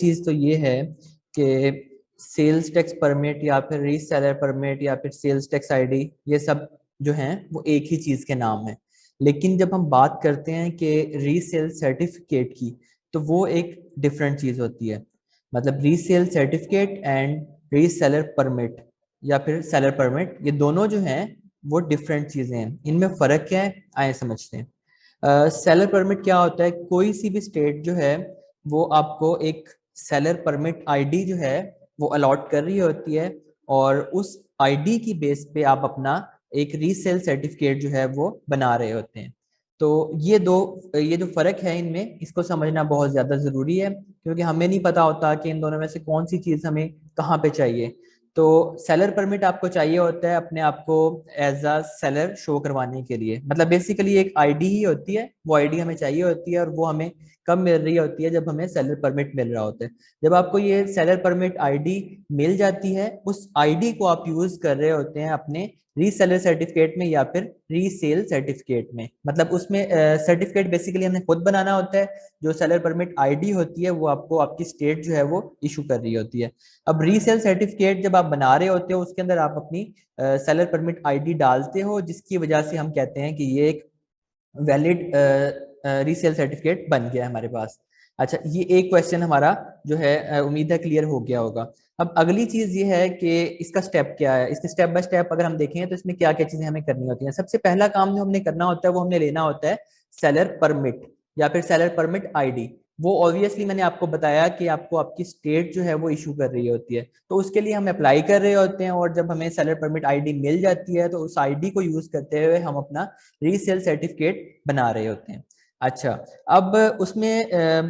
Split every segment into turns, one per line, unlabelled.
चीज तो ये है कि सेल्स टैक्स परमिट या फिर रीसेलर परमिट या फिर सेल्स टैक्स आईडी, ये सब जो हैं वो एक ही चीज के नाम है। लेकिन जब हम बात करते हैं कि रीसेल सर्टिफिकेट की, तो वो एक डिफरेंट चीज होती है। मतलब resale certificate and reseller permit या फिर सेलर परमिट, ये दोनों जो हैं वो डिफरेंट चीजें हैं। इनमें फर्क क्या है, आए समझते हैं। सेलर परमिट क्या होता है? कोई सी भी स्टेट जो है वो आपको एक सेलर परमिट आईडी जो है वो अलॉट कर रही होती है, और उस आईडी की बेस पे आप अपना एक रीसेल सर्टिफिकेट जो है वो बना रहे होते हैं। तो ये जो फर्क है इनमें, इसको समझना बहुत ज्यादा जरूरी है, क्योंकि हमें नहीं पता होता कि इन दोनों में से कौन सी चीज हमें कहाँ पे चाहिए। तो सेलर परमिट आपको चाहिए होता है अपने आप को एज अ सेलर शो करवाने के लिए। मतलब बेसिकली एक आईडी ही होती है, वो आईडी हमें चाहिए होती है, और वो हमें कब मिल रही होती है? जब हमें सेलर परमिट मिल रहा होता है। जब आपको ये सेलर परमिट आईडी मिल जाती है, उस आईडी को आप यूज कर रहे होते हैं अपने रीसेलर सर्टिफिकेट में या फिर रीसेल सर्टिफिकेट में। मतलब उसमें सर्टिफिकेट बेसिकली हमें खुद बनाना होता है, जो सेलर परमिट आईडी होती है वो आपको आपकी स्टेट जो है वो इशू कर रही होती है। अब रीसेल सर्टिफिकेट जब आप बना रहे होते हो, उसके अंदर आप अपनी सेलर परमिट आईडी डालते हो, जिसकी वजह से हम कहते हैं कि ये एक वैलिड रीसेल सर्टिफिकेट बन गया है हमारे पास। अच्छा, ये एक क्वेश्चन हमारा जो है उम्मीद है क्लियर हो गया होगा। अब अगली चीज ये है कि इसका स्टेप क्या है। इसके स्टेप बाय स्टेप अगर हम देखें तो इसमें क्या क्या चीजें हमें करनी होती हैं। सबसे पहला काम जो हमने करना होता है वो हमने लेना होता है सेलर परमिट या फिर सेलर परमिट आईडी। वो ऑब्वियसली मैंने आपको बताया कि आपको आपकी स्टेट जो है वो इशू कर रही होती है, तो उसके लिए हम अप्लाई कर रहे होते हैं, और जब हमें सेलर परमिट आईडी मिल जाती है तो उस आईडी को यूज करते हुए हम अपना रीसेल सर्टिफिकेट बना रहे होते हैं। अच्छा, अब उसमें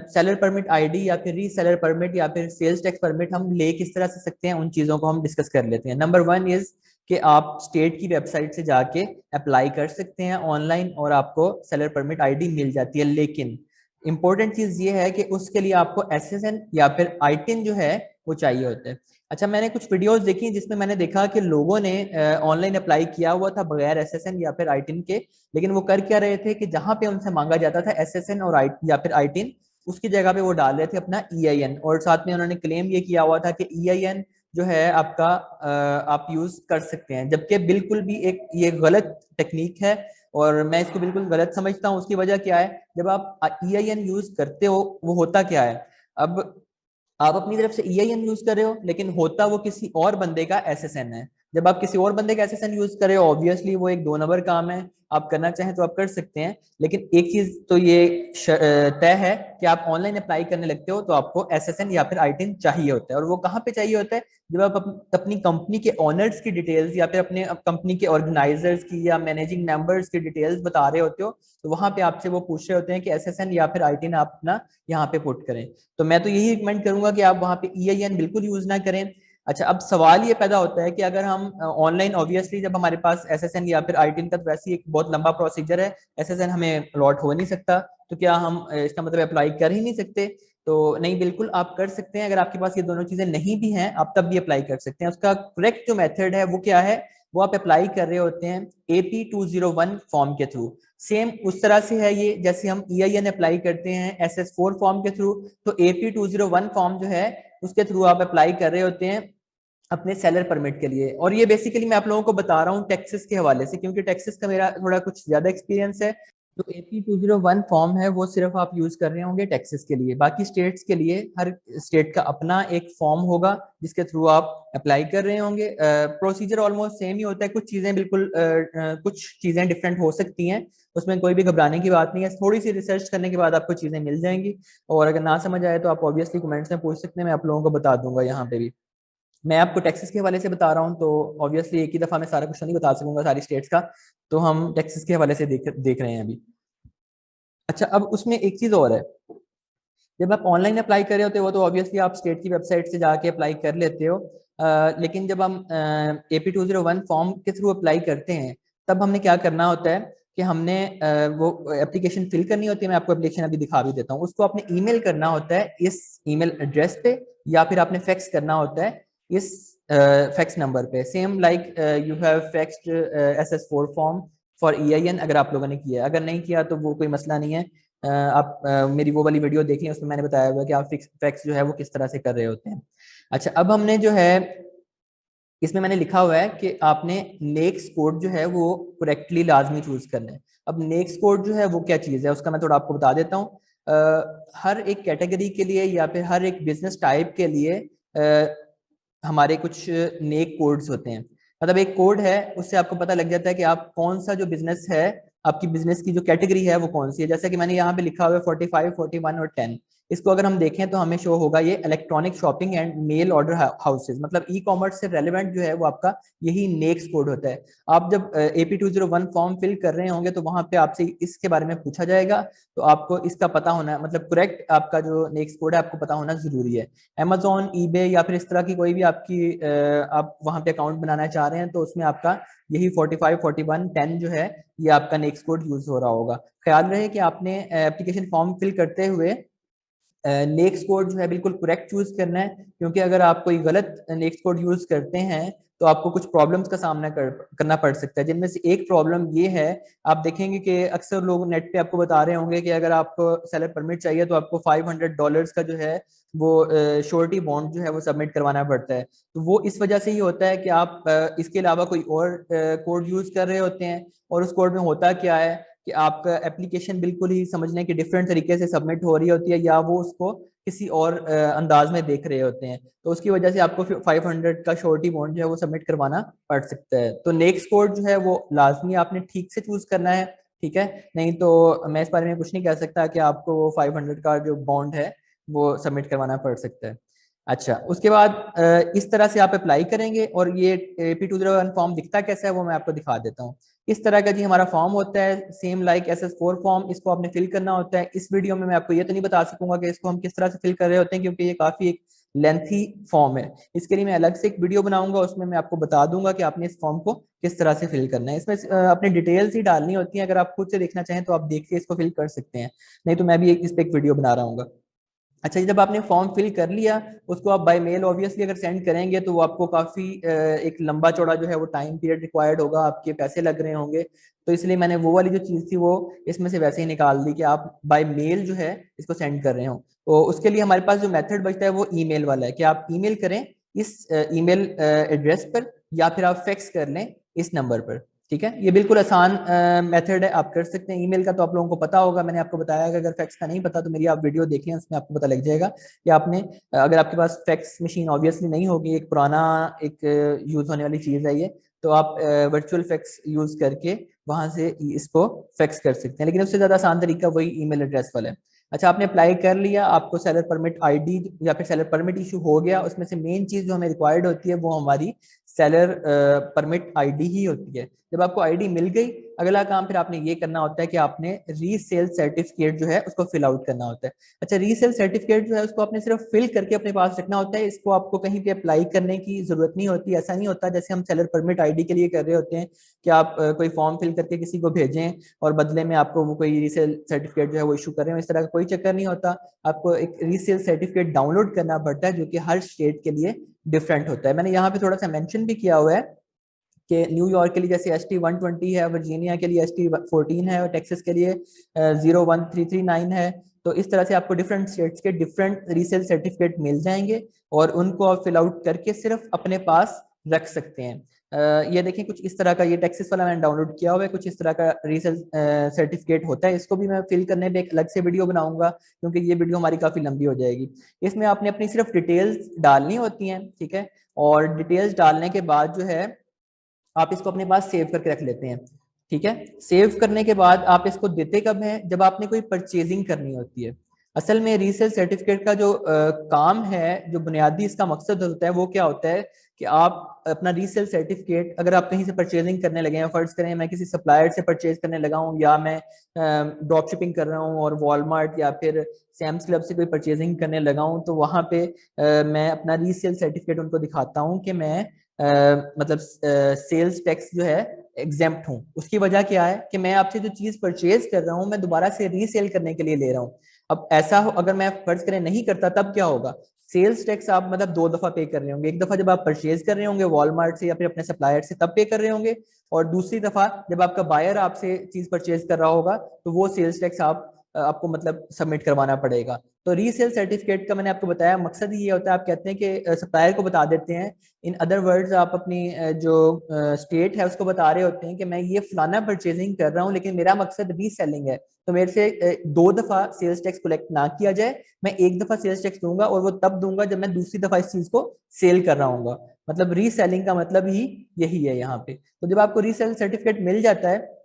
सेलर परमिट आईडी या फिर रीसेलर परमिट या फिर सेल्स टैक्स परमिट हम ले किस तरह से सकते हैं, उन चीजों को हम डिस्कस कर लेते हैं। नंबर वन इज कि आप स्टेट की वेबसाइट से जाके अप्लाई कर सकते हैं ऑनलाइन, और आपको सेलर परमिट आईडी मिल जाती है। लेकिन इंपॉर्टेंट चीज ये है कि उसके लिए आपको एसएसएन या फिर आईटिन जो है वो चाहिए होता है। अच्छा, मैंने कुछ वीडियोस देखी जिसमें मैंने देखा कि लोगों ने ऑनलाइन अप्लाई किया हुआ था बगैर एसएसएन या फिर आईटिन के। लेकिन वो कर क्या रहे थे कि जहां पे उनसे मांगा जाता था एसएसएन और या फिर आईटिन, उसकी जगह पे वो डाल रहे थे अपना ईआईएन, और साथ में उन्होंने क्लेम ये किया हुआ था कि ईआईएन जो है आपका आप यूज कर सकते हैं, जबकि बिल्कुल भी एक ये गलत टेक्निक है, और मैं इसको बिल्कुल गलत समझता हूँ। उसकी वजह क्या है? जब आप ईआईएन यूज करते हो, वो होता क्या है? अब आप अपनी तरफ से ईआईएन यूज कर रहे हो, लेकिन होता वो किसी और बंदे का एसएसएन है। जब आप किसी और बंदे का एसएसएन यूज कर रहे हो, ऑब्वियसली वो एक दो नंबर काम है। आप करना चाहें तो आप कर सकते हैं, लेकिन एक चीज तो ये तय है कि आप ऑनलाइन अप्लाई करने लगते हो तो आपको एसएसएन या फिर आईटिन चाहिए होता है। और वो कहाँ पे चाहिए होता है? जब आप अपनी कंपनी के ऑनर्स की डिटेल्स या फिर अपने कंपनी के ऑर्गेनाइजर्स की या मैनेजिंग मेंबर्स की डिटेल्स बता रहे होते हो, तो वहां पे आपसे वो पूछ रहे होते हैं कि एसएसएन या फिर आईटिन आप अपना यहाँ पे पुट करें। तो मैं तो यही रिकमेंड करूंगा कि आप वहां पे ईआईएन बिल्कुल यूज ना करें। अच्छा, अब सवाल ये पैदा होता है कि अगर हम ऑनलाइन, ऑब्वियसली जब हमारे पास एसएसएन या फिर आईटिन का तो वैसे ही एक बहुत लंबा प्रोसीजर है, एसएसएन हमें अलॉट हो नहीं सकता, तो क्या हम इसका मतलब अप्लाई कर ही नहीं सकते? तो नहीं, बिल्कुल आप कर सकते हैं। अगर आपके पास ये दोनों चीजें नहीं भी हैं, आप तब भी अप्लाई कर सकते हैं। उसका करेक्ट जो मेथड है वो क्या है? वो आप अप्लाई कर रहे होते हैं AP201 फॉर्म के थ्रू। सेम उस तरह से है ये, जैसे हम ईआईएन अप्लाई करते हैं SS4 फॉर्म के थ्रू, तो AP201 फॉर्म जो है उसके थ्रू आप अप्लाई कर रहे होते हैं अपने सेलर परमिट के लिए। और ये बेसिकली मैं आप लोगों को बता रहा हूँ टेक्सास के हवाले से, क्योंकि टेक्सास का मेरा थोड़ा कुछ ज्यादा एक्सपीरियंस है। जो AP201 फॉर्म है वो सिर्फ आप यूज कर रहे होंगे टेक्सास के लिए। बाकी स्टेट्स के लिए हर स्टेट का अपना एक फॉर्म होगा जिसके थ्रू आप अप्लाई कर रहे होंगे। प्रोसीजर ऑलमोस्ट सेम ही होता है, कुछ चीजें बिल्कुल कुछ चीजें डिफरेंट हो सकती हैं, उसमें कोई भी घबराने की बात नहीं है। थोड़ी सी रिसर्च करने के बाद आपको चीजें मिल जाएंगी, और अगर ना समझ आए तो आप ऑब्वियसली कमेंट्स में पूछ सकते हैं, मैं आप लोगों को बता दूंगा यहाँ पे भी। मैं आपको टेक्सास के हवाले से बता रहा हूँ, तो ऑब्वियसली एक ही दफा मैं सारा कुछ नहीं बता सकूंगा सारी स्टेट्स का, तो हम टेक्सास के हवाले से देख रहे हैं अभी। अच्छा, अब उसमें एक चीज और है। जब आप ऑनलाइन अप्लाई कर रहे होते हो तो ऑब्वियसली आप स्टेट की वेबसाइट से जाके अप्लाई कर लेते हो, लेकिन जब हम AP201 फॉर्म के थ्रू अप्लाई करते हैं, तब हमने क्या करना होता है कि हमने वो एप्लीकेशन फिल करनी होती है। मैं आपको एप्लीकेशन अभी दिखा भी देता हूँ। उसको आपने ईमेल करना होता है इस ईमेल एड्रेस पे, या फिर आपने फैक्स करना होता है इस फैक्स नंबर पे। Same like you have faxed SS4 form for EIN, अगर आप लोगों ने किया है। अगर नहीं किया तो वो कोई मसला नहीं है, आप मेरी वो वाली वीडियो देख लें, उसमें मैंने बताया हुआ है कि आप फैक्स जो है वो किस तरह से कर रहे होते हैं। अच्छा, अब हमने जो है इसमें मैंने लिखा हुआ है कि आपने नेक्स कोड जो है वो करेक्टली लाजमी चूज करना है। अब नेक्स कोड जो है वो क्या चीज़ है उसका मैं थोड़ा आपको बता देता हूँ। हर एक कैटेगरी के लिए या फिर हर एक बिजनेस टाइप के लिए हमारे कुछ नेक कोड्स होते हैं। मतलब एक कोड है, उससे आपको पता लग जाता है कि आप कौन सा जो बिजनेस है, आपकी बिजनेस की जो कैटेगरी है वो कौन सी है। जैसे कि मैंने यहाँ पे लिखा हुआ है 45, 41 और 10। इसको अगर हम देखें तो हमें शो होगा ये electronic shopping and mail order houses, मतलब ई कॉमर्स से रेलिवेंट जो है वो आपका यही नेक्स्ट कोड होता है। आप जब AP201 फॉर्म फिल कर रहे होंगे तो वहां पे आपसे इसके बारे में पूछा जाएगा, तो आपको इसका पता होना, मतलब करेक्ट आपका जो नेक्स्ट कोड है आपको पता होना जरूरी है। Amazon, eBay या फिर इस तरह की कोई भी आपकी आप वहां पे अकाउंट बनाना चाह रहे हैं तो उसमें आपका यही 45, 41, 10 जो है ये आपका नेक्स्ट कोड यूज हो रहा होगा। ख्याल रहे कि आपने एप्लीकेशन फॉर्म फिल करते हुए नेक्स्ट कोड जो है बिल्कुल करेक्ट चूज करना है, क्योंकि अगर आप कोई गलत नेक्स्ट कोड यूज करते हैं तो आपको कुछ प्रॉब्लम्स का सामना करना पड़ सकता है। जिनमें से एक प्रॉब्लम ये है, आप देखेंगे कि अक्सर लोग नेट पे आपको बता रहे होंगे कि अगर आपको सेलर परमिट चाहिए तो आपको $500 का जो है वो श्योरिटी बॉन्ड जो है वो सबमिट करवाना पड़ता है। तो वो इस वजह से ही होता है कि आप इसके अलावा कोई और कोड यूज कर रहे होते हैं, और उस कोड में होता क्या है कि आपका एप्लीकेशन बिल्कुल ही समझने के डिफरेंट तरीके से सबमिट हो रही होती है, या वो उसको किसी और अंदाज में देख रहे होते हैं, तो उसकी वजह से आपको 500 का श्योरिटी बॉन्ड जो है वो सबमिट करवाना पड़ सकता है। तो नेक्स्ट कोड जो है वो लाजमी आपने ठीक से चूज करना है, ठीक है। नहीं तो मैं इस बारे में कुछ नहीं कह सकता कि आपको वो 500 का जो बॉन्ड है वो सबमिट करवाना पड़ सकता है। अच्छा, उसके बाद इस तरह से आप अप्लाई करेंगे, और ये AP201 फॉर्म दिखता कैसा है वो मैं आपको दिखा देता हूँ। इस तरह का जी हमारा फॉर्म होता है, सेम लाइक SS4 फॉर्म। इसको आपने फिल करना होता है। इस वीडियो में मैं आपको ये तो नहीं बता सकूंगा कि इसको हम किस तरह से फिल कर रहे होते हैं, क्योंकि ये काफी एक लेंथी फॉर्म है। इसके लिए मैं अलग से एक वीडियो बनाऊंगा, उसमें मैं आपको बता दूंगा कि आपने इस फॉर्म को किस तरह से फिल करना है। इसमें अपनी डिटेल्स ही डालनी होती है। अगर आप खुद से देखना चाहें तो आप देख के इसको फिल कर सकते हैं, नहीं तो मैं भी इस पे एक वीडियो बना रहा हूँ। अच्छा, जब आपने फॉर्म फिल कर लिया, उसको आप बाय मेल ऑब्वियसली अगर सेंड करेंगे तो वो आपको काफी एक लंबा चौड़ा जो है वो टाइम पीरियड रिक्वायर्ड होगा, आपके पैसे लग रहे होंगे। तो इसलिए मैंने वो वाली जो चीज थी वो इसमें से वैसे ही निकाल दी कि आप बाय मेल जो है इसको सेंड कर रहे हो। तो उसके लिए हमारे पास जो मेथड बचता है वो ईमेल वाला है कि आप ईमेल करें इस ईमेल एड्रेस पर, या फिर आप फैक्स कर लें इस नंबर पर। ठीक है, ये बिल्कुल आसान मेथड है, आप कर सकते हैं। ईमेल का तो आप लोगों को पता होगा, मैंने आपको बताया कि अगर फैक्स का नहीं पता तो मेरी आप वीडियो देखें, उसमें आपको पता लग जाएगा कि आपने अगर आपके पास फैक्स मशीन ऑब्वियसली नहीं होगी, एक पुराना एक यूज होने वाली चीज है ये, तो आप वर्चुअल फैक्स यूज करके वहां से इसको फैक्स कर सकते हैं। लेकिन उससे ज्यादा आसान तरीका वही ईमेल एड्रेस वाला है। अच्छा, आपने अप्लाई कर लिया, आपको सेलर परमिट आईडी या फिर सेलर परमिट इशू हो गया। उसमें से मेन चीज जो हमें रिक्वायर्ड होती है वो हमारी सेलर परमिट आईडी ही होती है। जब आपको आईडी मिल गई, अगला काम फिर आपने ये करना होता है कि आपने रीसेल सर्टिफिकेट जो है उसको फिल आउट करना होता है। अच्छा, रीसेल सर्टिफिकेट जो है उसको आपने सिर्फ फिल करके अपने पास रखना होता है। इसको आपको कहीं पे अप्लाई करने की जरूरत नहीं होती। ऐसा नहीं होता जैसे हम सेलर परमिट आईडी के लिए कर रहे होते हैं कि आप कोई फॉर्म फिल करके किसी को भेजें और बदले में आपको वो कोई रीसेल सर्टिफिकेट जो है वो इशू कर रहे हो, इस तरह का कोई चक्कर नहीं होता। आपको एक रीसेल सर्टिफिकेट डाउनलोड करना पड़ता है जो कि हर स्टेट के लिए डिफरेंट होता है। मैंने यहाँ पे थोड़ा सा मेंशन भी किया हुआ है कि न्यूयॉर्क के लिए जैसे ST120 है, वर्जीनिया के लिए ST14 है, और टेक्सास के लिए 01339 है। तो इस तरह से आपको डिफरेंट स्टेट्स के डिफरेंट रीसेल सर्टिफिकेट मिल जाएंगे, और उनको आप फिल आउट करके सिर्फ अपने पास रख सकते हैं। ये देखें, कुछ इस तरह का ये टेक्सास वाला मैंने डाउनलोड किया हुआ है, कुछ इस तरह का रीसेल सर्टिफिकेट होता है। इसको भी मैं फिल करने पे एक अलग से वीडियो बनाऊंगा, क्योंकि ये वीडियो हमारी काफी लंबी हो जाएगी। इसमें आपने अपनी सिर्फ डिटेल्स डालनी होती हैं, ठीक है। और डिटेल्स डालने के बाद जो है आप इसको अपने पास सेव करके रख लेते हैं, ठीक है। सेव करने के बाद आप इसको देते कब है, जब आपने कोई परचेजिंग करनी होती है। असल में रीसेल सर्टिफिकेट का जो काम है, जो बुनियादी इसका मकसद होता है वो क्या होता है कि आप अपना रीसेल सर्टिफिकेट, अगर आप कहीं से परचेजिंग करने लगे हैं, फर्ज करें मैं किसी सप्लायर से परचेज करने लगा हूँ, या मैं ड्रॉप शिपिंग कर रहा हूँ और वॉलमार्ट या फिर सैम्स क्लब से कोई परचेजिंग करने लगा हूँ, तो वहां पे मैं अपना रीसेल सर्टिफिकेट उनको दिखाता हूँ कि मैं मतलब सेल्स टैक्स जो है एग्जेम्प्ट हूँ। उसकी वजह क्या है कि मैं आपसे जो चीज परचेज कर रहा हूँ मैं दोबारा से रीसेल करने के लिए ले रहा हूँ। अब ऐसा हो, अगर मैं फर्ज करें नहीं करता तब क्या होगा, सेल्स टैक्स आप मतलब दो दफा पे कर रहे होंगे। एक दफा जब आप परचेज कर रहे होंगे वॉलमार्ट से या फिर अपने सप्लायर से, तब पे कर रहे होंगे, और दूसरी दफा जब आपका बायर आपसे चीज परचेज कर रहा होगा तो वो सेल्स टैक्स आप आपको मतलब सबमिट करवाना पड़ेगा। तो रीसेल सर्टिफिकेट का मैंने आपको बताया मकसद ये होता है, आप कहते हैं कि सप्लायर को बता देते हैं, इन अदर वर्ड्स आप अपनी जो स्टेट है उसको बता रहे होते हैं कि मैं ये फलाना परचेजिंग कर रहा हूँ, लेकिन मेरा मकसद रीसेलिंग है, तो मेरे से 2 दफा सेल्स टैक्स कलेक्ट ना किया जाए, मैं 1 दफा सेल्स टैक्स दूंगा और वो तब दूंगा जब मैं दूसरी दफा इस चीज को सेल कर रहा हूँ। मतलब रीसेलिंग का मतलब ही यही है यहाँ पे। तो जब आपको रीसेल सर्टिफिकेट मिल जाता है,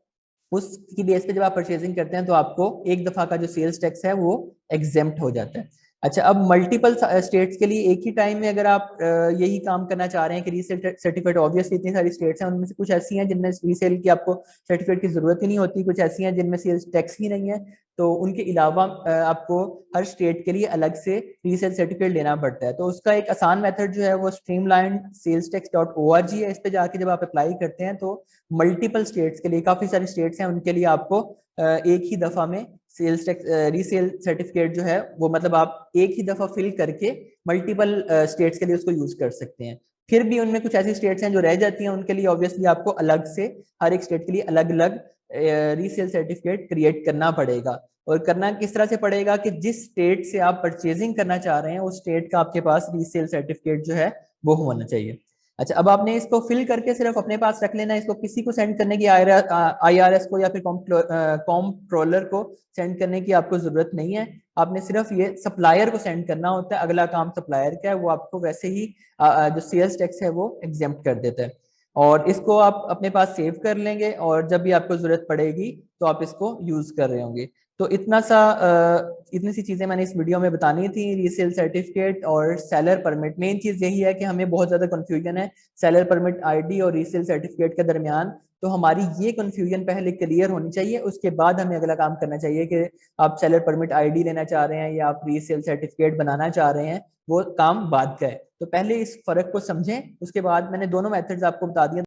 उसकी बेस पे जब आप परचेजिंग करते हैं तो आपको 1 दफा का जो सेल्स टैक्स है वो एग्जेम्प्ट हो जाता है। अच्छा, अब मल्टीपल स्टेट्स के लिए एक ही टाइम में अगर आप यही काम करना चाह रहे हैं कि रीसेल सर्टिफिकेट, ऑब्वियसली इतनी सारी स्टेट्स हैं, उनमें से कुछ ऐसी हैं जिनमें रीसेल की आपको सर्टिफिकेट की जरूरत ही नहीं होती, कुछ ऐसी हैं जिनमें सेल्स टैक्स ही नहीं है, तो उनके अलावा आपको हर स्टेट के लिए अलग से रीसेल सर्टिफिकेट लेना पड़ता है। तो उसका एक आसान मेथड जो है वो streamlinedsalestax.org है। इस पे जाके जब आप अप्लाई करते हैं तो मल्टीपल स्टेट्स के लिए, काफी सारी स्टेट्स हैं, उनके लिए आपको एक ही दफा में सेल्स टैक्स रीसेल सर्टिफिकेट जो है वो मतलब आप एक ही दफा फिल करके मल्टीपल स्टेट्स के लिए उसको यूज कर सकते हैं। फिर भी उनमें कुछ ऐसी स्टेट्स हैं जो रह जाती हैं, उनके लिए ऑब्वियसली आपको अलग से हर एक स्टेट के लिए अलग अलग रीसेल सर्टिफिकेट क्रिएट करना पड़ेगा। और करना किस तरह से पड़ेगा कि जिस स्टेट से आप परचेजिंग करना चाह रहे हैं उस स्टेट का आपके पास रीसेल सर्टिफिकेट जो है वो होना चाहिए। अच्छा, अब आपने इसको फिल करके सिर्फ अपने पास रख लेना है, इसको किसी को सेंड करने की आईआरएस को या फिर कॉम्प्ट्रोलर को सेंड करने की आपको जरूरत नहीं है। आपने सिर्फ ये सप्लायर को सेंड करना होता है, अगला काम सप्लायर का है, वो आपको वैसे ही जो सेल्स टैक्स है वो एग्जेम्प्ट कर देता है। और इसको आप अपने पास सेव कर लेंगे और जब भी आपको जरूरत पड़ेगी तो आप इसको यूज कर रहे होंगे। तो इतनी सी चीजें मैंने इस वीडियो में बतानी थी, रीसेल सर्टिफिकेट और सेलर परमिट। मेन चीज यही है कि हमें बहुत ज्यादा कंफ्यूजन है सेलर परमिट आईडी और रीसेल सर्टिफिकेट के दरमियान। तो हमारी ये कंफ्यूजन पहले क्लियर होनी चाहिए, उसके बाद हमें अगला काम करना चाहिए कि आप सेलर परमिट आईडी लेना चाह रहे हैं या आप रीसेल सर्टिफिकेट बनाना चाह रहे हैं, वो काम बाद का है। तो पहले इस फर्क को समझें, उसके बाद मैंने दोनों मेथड्स आपको बता दिए।